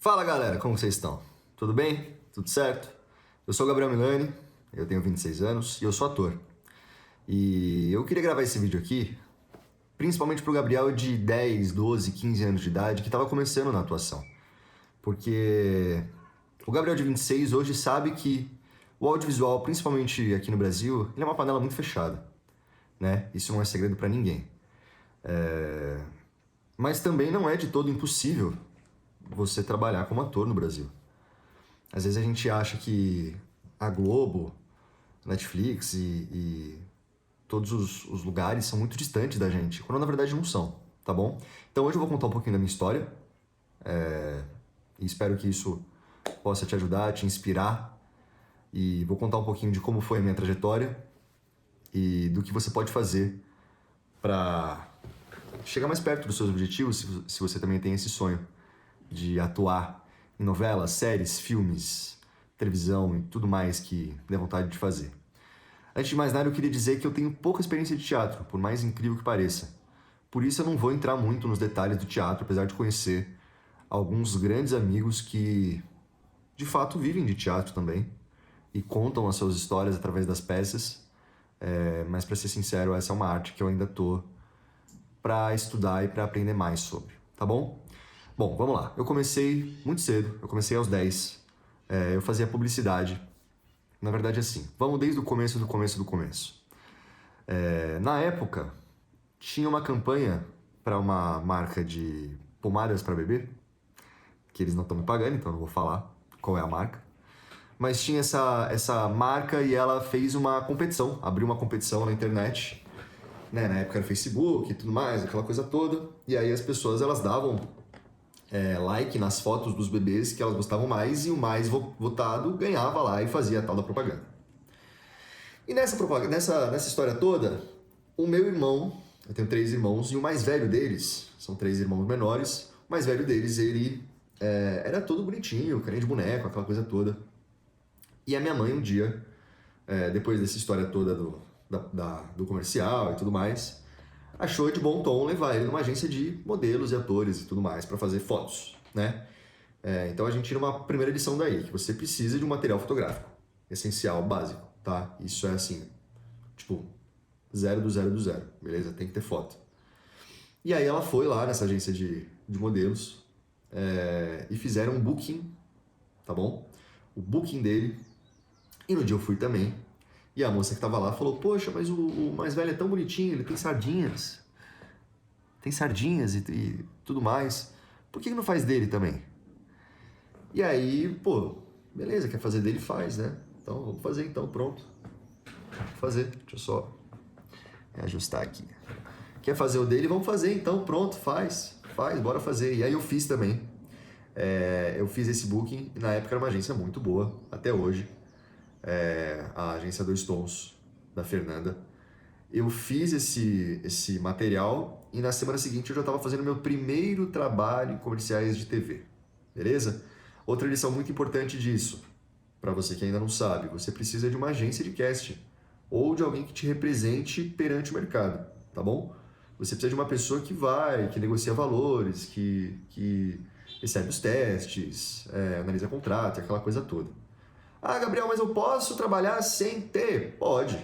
Fala galera, como vocês estão? Tudo bem? Tudo certo? Eu sou o Gabriel Milani, eu tenho 26 anos e eu sou ator. E eu queria gravar esse vídeo aqui, principalmente pro Gabriel de 10, 12, 15 anos de idade que estava começando na atuação. Porque o Gabriel de 26 hoje sabe que o audiovisual, principalmente aqui no Brasil, ele é uma panela muito fechada, né? Isso não é segredo para ninguém. Mas também não é de todo impossível você trabalhar como ator no Brasil. Às vezes a gente acha que a Globo, Netflix e todos os lugares são muito distantes da gente, quando na verdade não são, tá bom? Então hoje eu vou contar um pouquinho da minha história e espero que isso possa te ajudar, te inspirar, e vou contar um pouquinho de como foi a minha trajetória e do que você pode fazer para chegar mais perto dos seus objetivos, se você também tem esse sonho de atuar em novelas, séries, filmes, televisão e tudo mais que dê vontade de fazer. Antes de mais nada, eu queria dizer que eu tenho pouca experiência de teatro, por mais incrível que pareça. Por isso eu não vou entrar muito nos detalhes do teatro, apesar de conhecer alguns grandes amigos que de fato vivem de teatro também e contam as suas histórias através das peças. Mas para ser sincero, essa é uma arte que eu ainda tô para estudar e para aprender mais sobre, tá bom? Bom, vamos lá. Eu comecei muito cedo, eu comecei aos 10. Eu fazia publicidade. Na verdade, assim, vamos desde o começo do começo do começo. Na época, tinha uma campanha para uma marca de pomadas para bebê, que eles não estão me pagando, então não vou falar qual é a marca. Mas tinha essa marca e ela fez uma competição, abriu uma competição na internet, né? Na época era Facebook e tudo mais, aquela coisa toda. E aí as pessoas elas davam like nas fotos dos bebês que elas gostavam mais e o mais votado ganhava lá e fazia a tal da propaganda. E nessa história toda, o meu irmão, eu tenho 3 irmãos, e o mais velho deles, são 3 irmãos menores, o mais velho deles, ele era todo bonitinho, carinha de boneco, aquela coisa toda. E a minha mãe um dia, depois dessa história toda do comercial e tudo mais, achou de bom tom levar ele numa agência de modelos e atores e tudo mais para fazer fotos, né? Então a gente tira uma primeira lição daí, que você precisa de um material fotográfico, essencial, básico, tá? Isso é assim, tipo, zero do zero do zero, beleza? Tem que ter foto. E aí ela foi lá nessa agência de modelos e fizeram um booking, tá bom? O booking dele, e no dia eu fui também. E a moça que tava lá falou, poxa, mas o mais velho é tão bonitinho, ele tem sardinhas. Tem sardinhas e tudo mais. Por que não faz dele também? E aí, pô, beleza, quer fazer dele, faz, né? Então, vamos fazer então, pronto. Vou fazer, deixa eu só ajustar aqui. Quer fazer o dele? Vamos fazer então, pronto, faz, bora fazer. E aí eu fiz também. Eu fiz esse booking, e na época era uma agência muito boa, até hoje. A agência Dois Tons, da Fernanda. Eu fiz esse material e na semana seguinte eu já estava fazendo meu primeiro trabalho em comerciais de TV, beleza? Outra lição muito importante disso, para você que ainda não sabe, você precisa de uma agência de casting ou de alguém que te represente perante o mercado, tá bom? Você precisa de uma pessoa que negocia valores, que recebe os testes, analisa contrato, aquela coisa toda. Ah, Gabriel, mas eu posso trabalhar sem ter? Pode.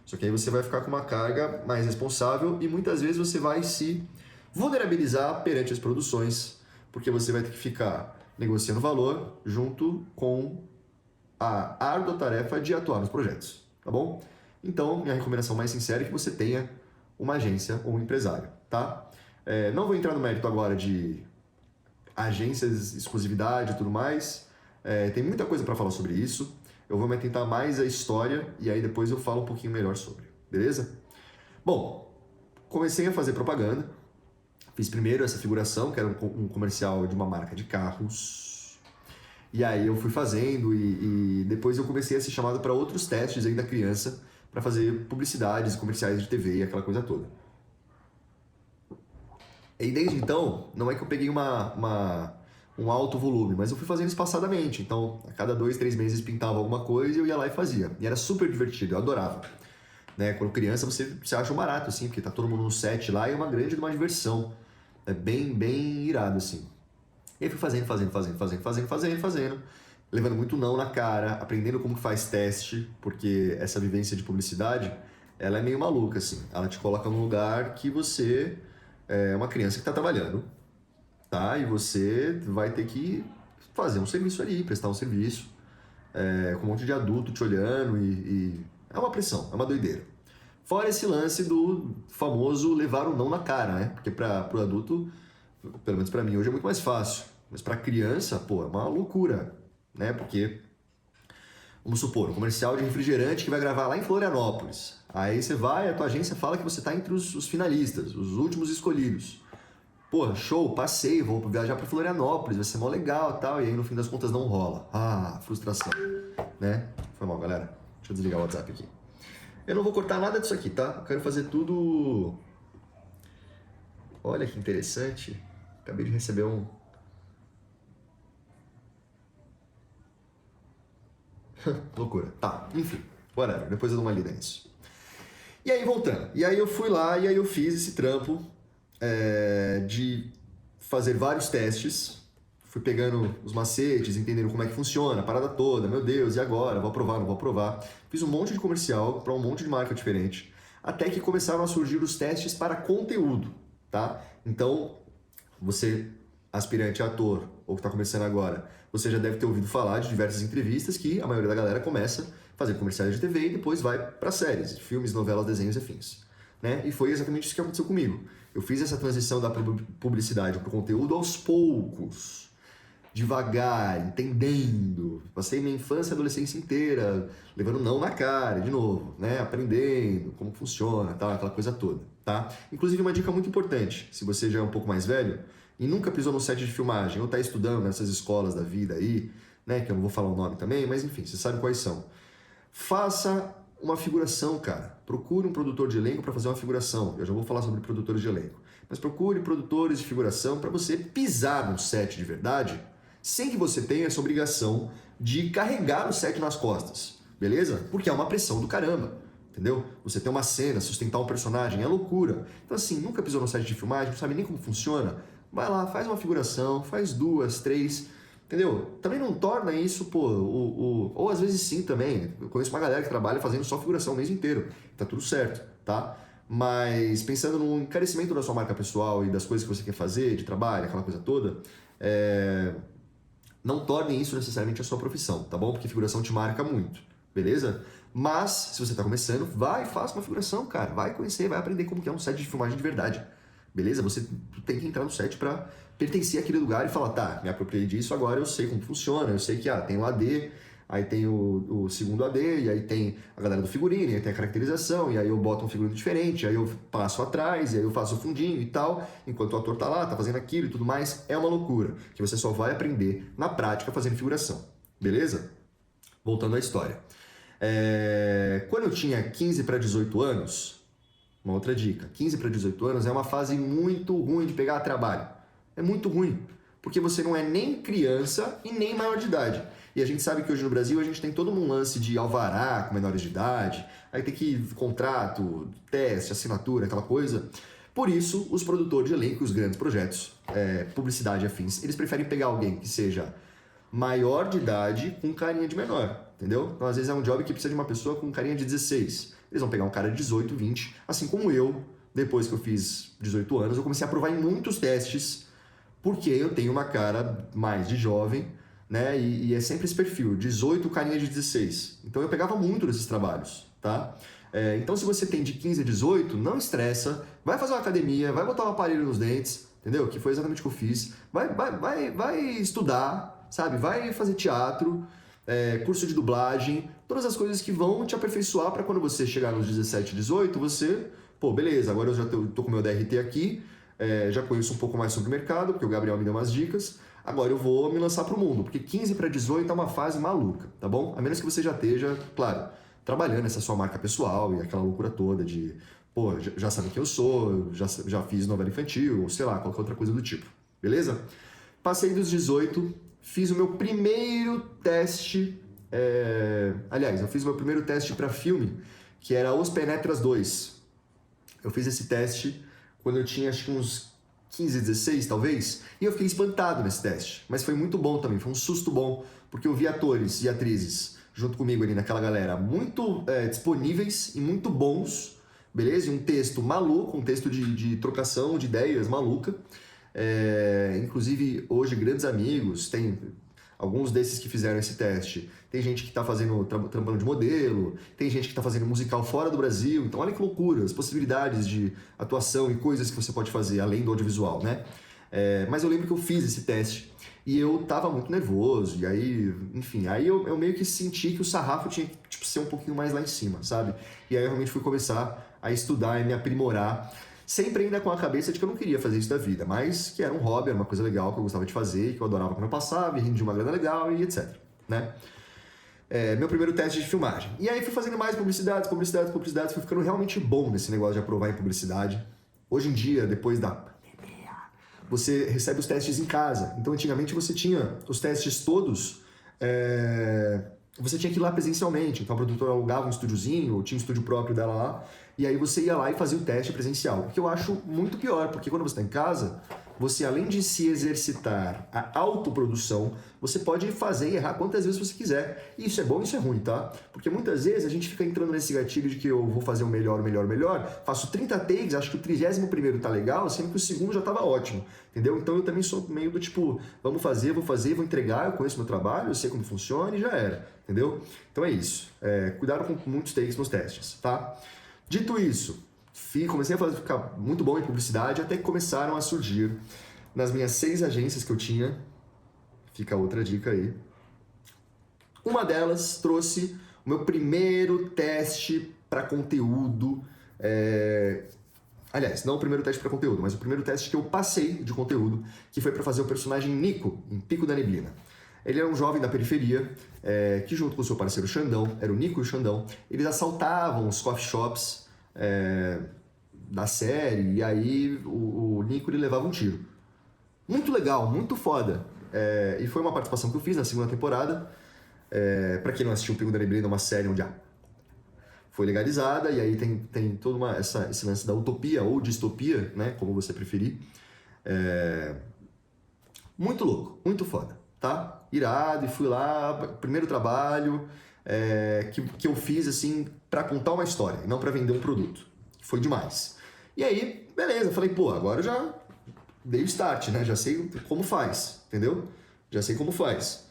Só que aí você vai ficar com uma carga mais responsável e muitas vezes você vai se vulnerabilizar perante as produções, porque você vai ter que ficar negociando valor junto com a árdua tarefa de atuar nos projetos, tá bom? Então, minha recomendação mais sincera é que você tenha uma agência ou um empresário, tá? Não vou entrar no mérito agora de agências, exclusividade e tudo mais. Tem muita coisa para falar sobre isso. Eu vou me atentar mais à história e aí depois eu falo um pouquinho melhor sobre, beleza? Bom, comecei a fazer propaganda. Fiz primeiro essa figuração, que era um comercial de uma marca de carros. E aí eu fui fazendo e depois eu comecei a ser chamado para outros testes ainda criança para fazer publicidades, comerciais de TV e aquela coisa toda. E desde então, não é que eu peguei um alto volume, mas eu fui fazendo espaçadamente. Então, a cada 2, 3 meses pintava alguma coisa e eu ia lá e fazia. E era super divertido, eu adorava. Né? Quando criança, você acha um barato, assim, porque tá todo mundo no set lá e é uma grande uma diversão. É bem irado, assim. E aí fui fazendo, levando muito não na cara, aprendendo como que faz teste, porque essa vivência de publicidade, ela é meio maluca, assim. Ela te coloca num lugar que você é uma criança que está trabalhando, tá? E você vai ter que fazer um serviço ali, prestar um serviço, com um monte de adulto te olhando e é uma pressão, é uma doideira. Fora esse lance do famoso levar o não na cara, né? Porque para o adulto, pelo menos para mim hoje é muito mais fácil, mas para criança, pô, é uma loucura, né? Porque vamos supor, um comercial de refrigerante que vai gravar lá em Florianópolis. Aí você vai, a tua agência fala que você está entre os finalistas, os últimos escolhidos. Pô, show, passei, vou viajar para Florianópolis, vai ser mó legal e tal. E aí no fim das contas não rola. Ah, frustração, né? Foi mal, galera. Deixa eu desligar o WhatsApp aqui. Eu não vou cortar nada disso aqui, tá? Eu quero fazer tudo... Olha que interessante. Acabei de receber um... Loucura. Tá, enfim. Whatever. Depois eu dou uma lida nisso. E aí, voltando. E aí eu fui lá e aí eu fiz esse trampo de fazer vários testes. Fui pegando os macetes, entendendo como é que funciona, a parada toda. Meu Deus, e agora? Vou aprovar, não vou aprovar. Fiz um monte de comercial para um monte de marca diferente. Até que começaram a surgir os testes para conteúdo, tá? Então, você, aspirante a ator, ou que está começando agora, você já deve ter ouvido falar de diversas entrevistas que a maioria da galera começa fazendo comerciais de TV e depois vai para séries, filmes, novelas, desenhos e afins. Né? E foi exatamente isso que aconteceu comigo. Eu fiz essa transição da publicidade para o conteúdo aos poucos, devagar, entendendo. Passei minha infância e adolescência inteira levando não na cara, de novo, né? Aprendendo como funciona, tal, aquela coisa toda, tá? Inclusive uma dica muito importante, se você já é um pouco mais velho e nunca pisou no set de filmagem ou está estudando nessas escolas da vida aí, né? Que eu não vou falar o nome também, mas enfim, você sabe quais são. Faça uma figuração, cara. Procure um produtor de elenco para fazer uma figuração. Eu já vou falar sobre produtores de elenco. Mas procure produtores de figuração para você pisar no set de verdade, sem que você tenha essa obrigação de carregar o set nas costas, beleza? Porque é uma pressão do caramba, entendeu? Você tem uma cena, sustentar um personagem, é loucura. Então assim, nunca pisou no set de filmagem, não sabe nem como funciona? Vai lá, faz uma figuração, faz 2, 3... Entendeu? Também não torna isso, pô, ou às vezes sim também. Eu conheço uma galera que trabalha fazendo só figuração o mês inteiro. Tá tudo certo, tá? Mas pensando no encarecimento da sua marca pessoal e das coisas que você quer fazer, de trabalho, aquela coisa toda, não torne isso necessariamente a sua profissão, tá bom? Porque figuração te marca muito, beleza? Mas, se você tá começando, vai, faça uma figuração, cara. Vai conhecer, vai aprender como que é um set de filmagem de verdade. Beleza? Você tem que entrar no set para pertencer àquele lugar e falar, tá, me apropriei disso, agora eu sei como funciona, eu sei que tem o AD, aí tem o segundo AD, e aí tem a galera do figurino, e aí tem a caracterização, e aí eu boto um figurino diferente, aí eu passo atrás, e aí eu faço o fundinho e tal, enquanto o ator tá lá, tá fazendo aquilo e tudo mais, é uma loucura, que você só vai aprender na prática fazendo figuração, beleza? Voltando à história. Quando eu tinha 15 para 18 anos, uma outra dica, 15 para 18 anos é uma fase muito ruim de pegar trabalho. É muito ruim, porque você não é nem criança e nem maior de idade. E a gente sabe que hoje no Brasil a gente tem todo um lance de alvará com menores de idade, aí tem que contrato, teste, assinatura, aquela coisa. Por isso, os produtores de elenco, os grandes projetos, publicidade e afins, eles preferem pegar alguém que seja maior de idade com carinha de menor, entendeu? Então às vezes é um job que precisa de uma pessoa com carinha de 16. Eles vão pegar um cara de 18, 20, assim como eu, depois que eu fiz 18 anos, eu comecei a provar em muitos testes, porque eu tenho uma cara mais de jovem, né? E é sempre esse perfil, 18, carinha de 16. Então eu pegava muito desses trabalhos, tá? Então se você tem de 15 a 18, não estressa, vai fazer uma academia, vai botar um aparelho nos dentes, entendeu? Que foi exatamente o que eu fiz. Vai estudar, sabe? Vai fazer teatro, curso de dublagem, todas as coisas que vão te aperfeiçoar para quando você chegar nos 17, 18, você, pô, beleza, agora eu já tô com o meu DRT aqui, já conheço um pouco mais sobre o mercado, porque o Gabriel me deu umas dicas, agora eu vou me lançar pro mundo, porque 15 para 18 é uma fase maluca, tá bom? A menos que você já esteja, claro, trabalhando essa sua marca pessoal e aquela loucura toda de, pô, já sabe quem eu sou, já fiz novela infantil, ou sei lá, qualquer outra coisa do tipo, beleza? Passei dos 18, fiz o meu primeiro teste, aliás, eu fiz o meu primeiro teste para filme, que era Os Penetras 2. Eu fiz esse teste quando eu tinha acho que uns 15, 16 talvez, e eu fiquei espantado nesse teste. Mas foi muito bom também, foi um susto bom, porque eu vi atores e atrizes junto comigo ali naquela galera muito disponíveis e muito bons, beleza? E um texto maluco, um texto de trocação de ideias maluca. Inclusive, hoje, grandes amigos, tem alguns desses que fizeram esse teste. Tem gente que está fazendo trampando de modelo, tem gente que está fazendo musical fora do Brasil. Então, olha que loucura, as possibilidades de atuação e coisas que você pode fazer além do audiovisual, né? Mas eu lembro que eu fiz esse teste e eu tava muito nervoso. E aí, enfim, aí eu meio que senti que o sarrafo tinha que tipo, ser um pouquinho mais lá em cima, sabe? E aí eu realmente fui começar a estudar e me aprimorar. Sempre ainda com a cabeça de que eu não queria fazer isso da vida, mas que era um hobby, era uma coisa legal que eu gostava de fazer, que eu adorava quando eu passava, e rendia uma grana legal e etc, né? Meu primeiro teste de filmagem. E aí fui fazendo mais publicidades, fui ficando realmente bom nesse negócio de aprovar em publicidade. Hoje em dia, depois da pandemia, você recebe os testes em casa. Então, antigamente você tinha os testes todos, você tinha que ir lá presencialmente. Então a produtora alugava um estúdiozinho, ou tinha um estúdio próprio dela lá, e aí você ia lá e fazia o teste presencial. O que eu acho muito pior, porque quando você está em casa, você além de se exercitar a autoprodução, você pode fazer e errar quantas vezes você quiser. E isso é bom e isso é ruim, tá? Porque muitas vezes a gente fica entrando nesse gatilho de que eu vou fazer o melhor, faço 30 takes, acho que o 31º tá legal, sendo que o segundo já tava ótimo, entendeu? Então eu também sou meio do tipo, vamos fazer, vou entregar, eu conheço meu trabalho, eu sei como funciona e já era, entendeu? Então é isso. Cuidado com muitos takes nos testes, tá? Dito isso, comecei a ficar muito bom em publicidade até que começaram a surgir nas minhas 6 agências que eu tinha. Fica outra dica aí. Uma delas trouxe o meu primeiro teste para conteúdo. Aliás, não o primeiro teste para conteúdo, mas o primeiro teste que eu passei de conteúdo, que foi para fazer o personagem Nico, em Pico da Neblina. Ele era um jovem da periferia, que junto com o seu parceiro Xandão, era o Nico e o Xandão, eles assaltavam os coffee shops da série, e aí o Nico ele levava um tiro. Muito legal, muito foda. E foi uma participação que eu fiz na segunda temporada. Pra quem não assistiu, o Pico da Neblina é uma série onde foi legalizada, e aí tem todo esse lance da utopia ou distopia, né, como você preferir. Muito louco, muito foda, tá? Irado, e fui lá, primeiro trabalho que eu fiz assim pra contar uma história, não pra vender um produto. Foi demais. E aí, beleza, falei, pô, agora eu já dei o start, né? Já sei como faz, entendeu? Já sei como faz.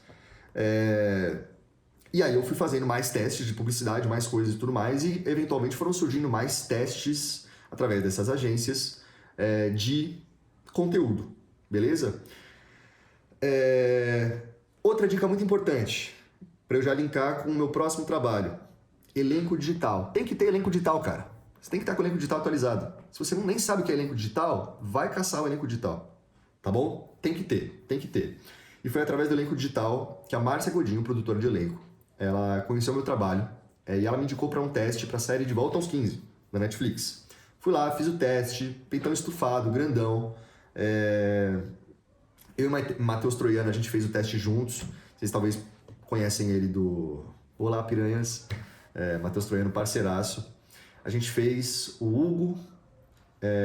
E aí eu fui fazendo mais testes de publicidade, mais coisas e tudo mais, e eventualmente foram surgindo mais testes através dessas agências de conteúdo, beleza? Outra dica muito importante, para eu já linkar com o meu próximo trabalho: elenco digital. Tem que ter elenco digital, cara. Você tem que estar com o elenco digital atualizado. Se você nem sabe o que é elenco digital, vai caçar o elenco digital, tá bom? Tem que ter, tem que ter. E foi através do elenco digital que a Márcia Godinho, produtora de elenco, ela conheceu meu trabalho e ela me indicou para um teste para a série De Volta aos 15, da Netflix. Fui lá, fiz o teste, peitão estufado, grandão. Eu e Matheus Troiano, a gente fez o teste juntos. Vocês talvez conhecem ele do Olá Piranhas. Matheus Troiano, parceiraço. A gente fez o Hugo,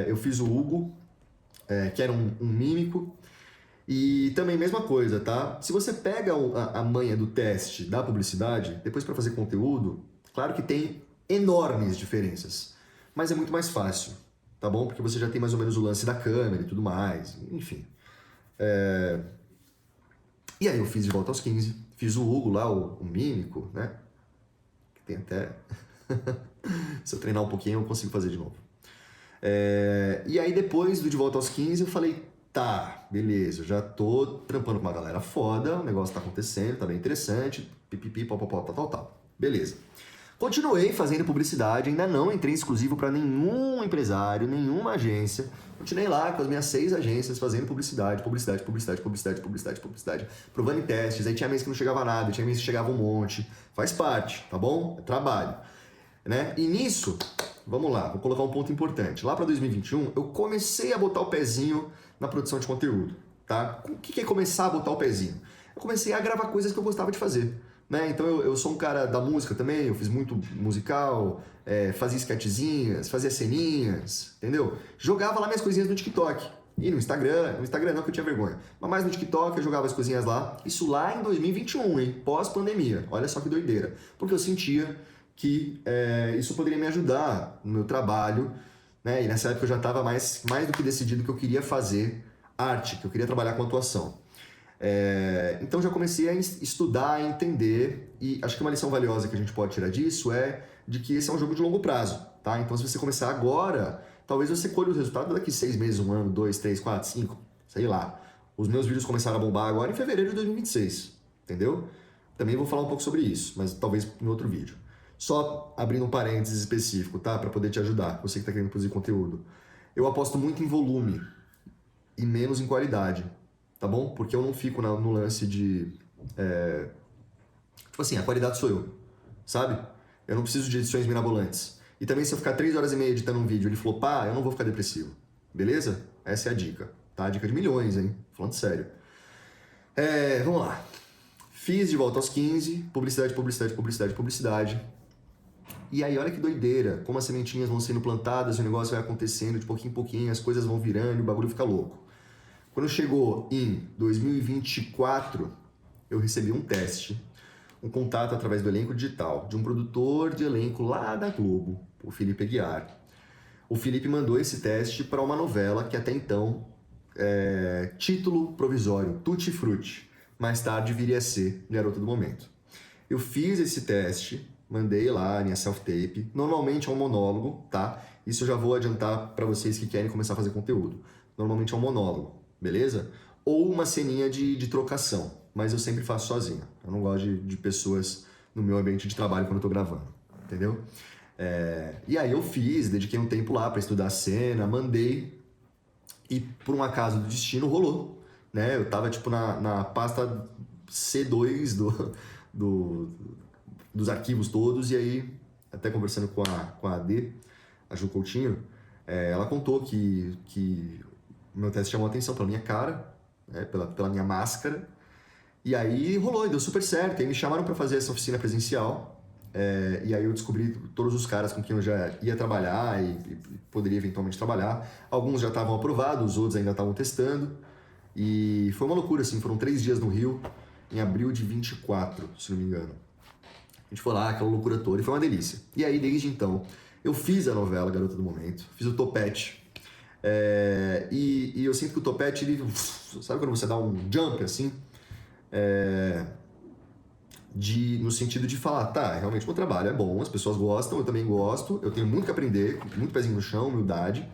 eu fiz o Hugo, que era um mímico. E também mesma coisa, tá? Se você pega a manha do teste da publicidade, depois para fazer conteúdo, claro que tem enormes diferenças, mas é muito mais fácil, tá bom? Porque você já tem mais ou menos o lance da câmera e tudo mais, enfim. E aí eu fiz De Volta aos 15, fiz o Hugo lá, o mímico, né? Que tem até... Se eu treinar um pouquinho eu consigo fazer de novo. E aí depois do De Volta aos 15 eu falei, tá, beleza, eu já tô trampando com uma galera foda, o negócio tá acontecendo, tá bem interessante, pipipi, popopó, tal. Beleza. Continuei fazendo publicidade, ainda não entrei exclusivo para nenhum empresário, nenhuma agência. Continuei lá com as minhas 6 agências fazendo publicidade, provando em testes. Aí tinha mês que não chegava nada, tinha mês que chegava um monte. Faz parte, tá bom? É trabalho, né? E nisso, vamos lá, vou colocar um ponto importante. Lá para 2021, eu comecei a botar o pezinho na produção de conteúdo, tá? O que é começar a botar o pezinho? Eu comecei a gravar coisas que eu gostava de fazer, né? Então eu sou um cara da música também, eu fiz muito musical, fazia sketchzinhas, fazia ceninhas, entendeu? Jogava lá minhas coisinhas no TikTok, E no Instagram não, que eu tinha vergonha. Mas mais no TikTok, eu jogava as coisinhas lá. Isso lá em 2021, hein? Pós-pandemia. Olha só que doideira. Porque eu sentia que isso poderia me ajudar no meu trabalho, né? E nessa época eu já estava mais do que decidido que eu queria fazer arte, que eu queria trabalhar com atuação. Então já comecei a estudar, a entender, e acho que uma lição valiosa que a gente pode tirar disso é de que esse é um jogo de longo prazo, tá? Então se você começar agora, talvez você colhe os resultados daqui 6 meses, 1 ano, 2, 3, 4, 5, sei lá. Os meus vídeos começaram a bombar agora em fevereiro de 2026, entendeu? Também vou falar um pouco sobre isso, mas talvez em outro vídeo. Só abrindo um parênteses específico, tá? Para poder te ajudar, você que está querendo produzir conteúdo. Eu aposto muito em volume e menos em qualidade, tá bom? Porque eu não fico no lance de... Tipo assim, a qualidade sou eu, sabe? Eu não preciso de edições mirabolantes. E também se eu ficar 3 horas e meia editando um vídeo e ele flopar, eu não vou ficar depressivo. Beleza? Essa é a dica, tá? Dica de milhões, hein? Falando sério. Vamos lá. Fiz De Volta aos 15, publicidade, publicidade, publicidade, publicidade. E aí, olha que doideira, como as sementinhas vão sendo plantadas, o negócio vai acontecendo de pouquinho em pouquinho, as coisas vão virando e o bagulho fica louco. Quando chegou em 2024, eu recebi um teste, um contato através do elenco digital, de um produtor de elenco lá da Globo, o Felipe Aguiar. O Felipe mandou esse teste para uma novela que até então, título provisório, Tutti Frutti. Mais tarde viria a ser Garota do Momento. Eu fiz esse teste, mandei lá a minha self-tape. Normalmente é um monólogo, tá? Isso eu já vou adiantar para vocês que querem começar a fazer conteúdo. Normalmente é um monólogo, beleza? Ou uma ceninha de trocação, mas eu sempre faço sozinho. Eu não gosto de pessoas no meu ambiente de trabalho quando eu tô gravando, entendeu? E aí eu fiz, dediquei um tempo lá para estudar a cena, mandei e por um acaso do destino rolou, né? Eu tava tipo na pasta C2 dos arquivos todos, e aí, até conversando com a AD, a Ju Coutinho, ela contou que o meu teste chamou a atenção pela minha cara, né, pela minha máscara, e aí rolou, e deu super certo. E aí me chamaram para fazer essa oficina presencial, e aí eu descobri todos os caras com quem eu já ia trabalhar e poderia eventualmente trabalhar. Alguns já estavam aprovados, os outros ainda estavam testando, e foi uma loucura, assim, foram 3 dias no Rio, em abril de 24, se não me engano. A gente foi lá, aquela loucura toda, e foi uma delícia. E aí, desde então, eu fiz a novela Garota do Momento, fiz o topete. E eu sinto que o topete, ele, sabe quando você dá um jump, assim? No sentido de falar, tá, realmente meu trabalho é bom, as pessoas gostam, eu também gosto, eu tenho muito que aprender, muito pezinho no chão, humildade,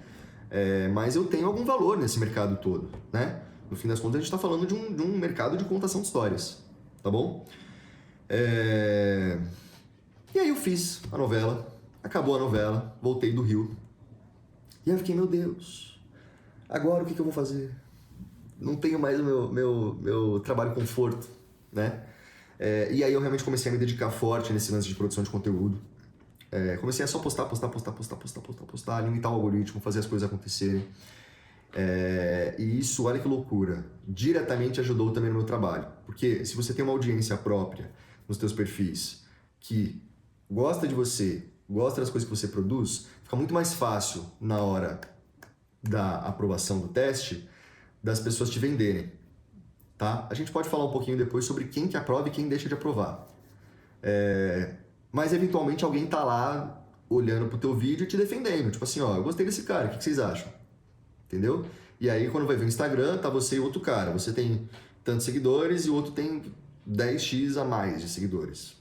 mas eu tenho algum valor nesse mercado todo, né? No fim das contas, a gente tá falando de um mercado de contação de histórias, tá bom? E aí eu fiz a novela, acabou a novela, voltei do Rio. E aí eu fiquei, meu Deus, agora o que eu vou fazer? Não tenho mais o meu trabalho conforto, né? E aí eu realmente comecei a me dedicar forte nesse lance de produção de conteúdo. Comecei a só postar, limitar o algoritmo, fazer as coisas acontecerem. E isso, olha que loucura, diretamente ajudou também no meu trabalho. Porque se você tem uma audiência própria nos teus perfis que gosta de você, gosta das coisas que você produz, fica muito mais fácil na hora da aprovação do teste das pessoas te venderem, tá? A gente pode falar um pouquinho depois sobre quem que aprova e quem deixa de aprovar. Mas eventualmente alguém tá lá olhando pro teu vídeo e te defendendo, tipo assim, ó, eu gostei desse cara, o que vocês acham? Entendeu? E aí quando vai ver o Instagram, tá você e outro cara, você tem tantos seguidores e o outro tem 10x a mais de seguidores.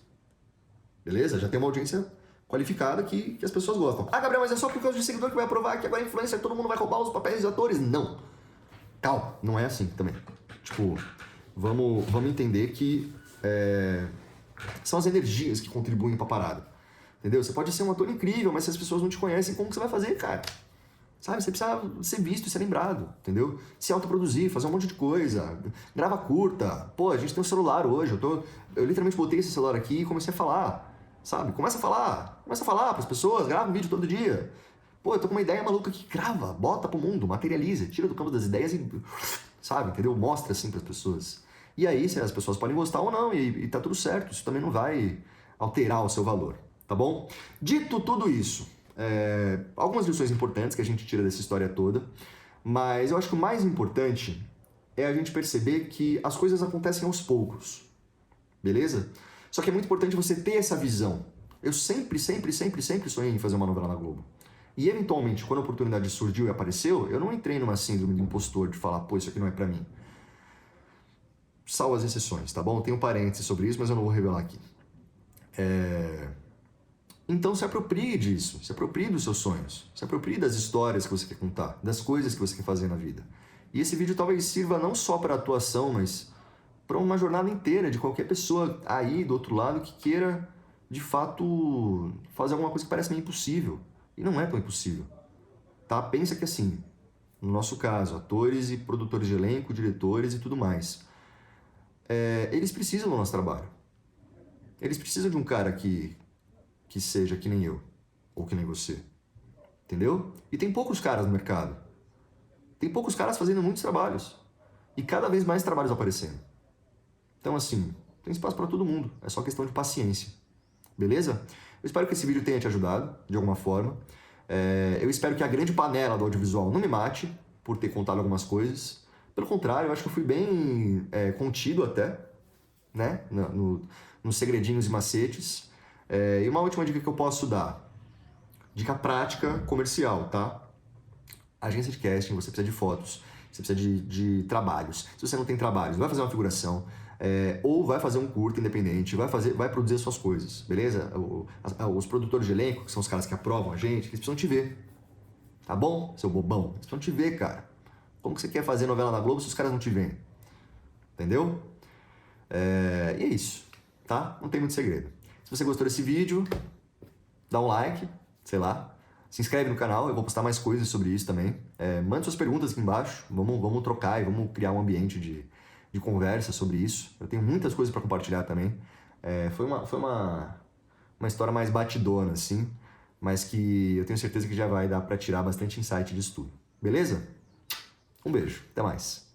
Beleza? Já tem uma audiência qualificada que as pessoas gostam. Ah, Gabriel, mas é só por causa de seguidor que vai aprovar que agora é influencer, todo mundo vai roubar os papéis dos atores. Não. Calma, não é assim também. Tipo, vamos entender que são as energias que contribuem pra parada. Entendeu? Você pode ser um ator incrível, mas se as pessoas não te conhecem, como que você vai fazer, cara? Sabe? Você precisa ser visto e ser lembrado, entendeu? Se autoproduzir, fazer um monte de coisa, grava curta. Pô, a gente tem um celular hoje, eu literalmente botei esse celular aqui e comecei a falar, sabe? Começa a falar pras pessoas, grava um vídeo todo dia. Pô, eu tô com uma ideia maluca aqui, grava, bota pro mundo, materializa, tira do campo das ideias e, sabe, entendeu? Mostra assim pras pessoas. E aí, se as pessoas podem gostar ou não, e tá tudo certo, isso também não vai alterar o seu valor, tá bom? Dito tudo isso, algumas lições importantes que a gente tira dessa história toda, Mas eu acho que o mais importante é a gente perceber que as coisas acontecem aos poucos, beleza? Só que é muito importante você ter essa visão. Eu sempre sonhei em fazer uma novela na Globo. E eventualmente, quando a oportunidade surgiu e apareceu, eu não entrei numa síndrome de impostor de falar, pô, isso aqui não é pra mim. Salvo as exceções, tá bom? Tenho um parênteses sobre isso, mas eu não vou revelar aqui. Então se aproprie disso, se aproprie dos seus sonhos, se aproprie das histórias que você quer contar, das coisas que você quer fazer na vida. E esse vídeo talvez sirva não só para atuação, mas para uma jornada inteira de qualquer pessoa aí do outro lado que queira, de fato, fazer alguma coisa que parece meio impossível. E não é tão impossível. Tá? Pensa que assim, no nosso caso, atores e produtores de elenco, diretores e tudo mais, eles precisam do nosso trabalho. Eles precisam de um cara que seja que nem eu, ou que nem você. Entendeu? E tem poucos caras no mercado. Tem poucos caras fazendo muitos trabalhos. E cada vez mais trabalhos aparecendo. Então, assim, tem espaço para todo mundo. É só questão de paciência. Beleza? Eu espero que esse vídeo tenha te ajudado, de alguma forma. Eu espero que a grande panela do audiovisual não me mate por ter contado algumas coisas. Pelo contrário, eu acho que eu fui bem contido até, né? Nos segredinhos e macetes. E uma última dica que eu posso dar. Dica prática comercial, tá? Agência de casting, você precisa de fotos, você precisa de trabalhos. Se você não tem trabalhos, vai fazer uma figuração, ou vai fazer um curto independente, vai produzir as suas coisas, beleza? Os produtores de elenco, que são os caras que aprovam a gente, eles precisam te ver. Tá bom, seu bobão? Eles precisam te ver, cara. Como que você quer fazer novela na Globo se os caras não te veem? Entendeu? E é isso, tá? Não tem muito segredo. Se você gostou desse vídeo, dá um like, sei lá. Se inscreve no canal, eu vou postar mais coisas sobre isso também. Mande suas perguntas aqui embaixo, vamos trocar e vamos criar um ambiente de conversa sobre isso. Eu tenho muitas coisas para compartilhar também. Foi uma história mais batidona, assim, mas que eu tenho certeza que já vai dar para tirar bastante insight disso tudo. Beleza? Um beijo, até mais.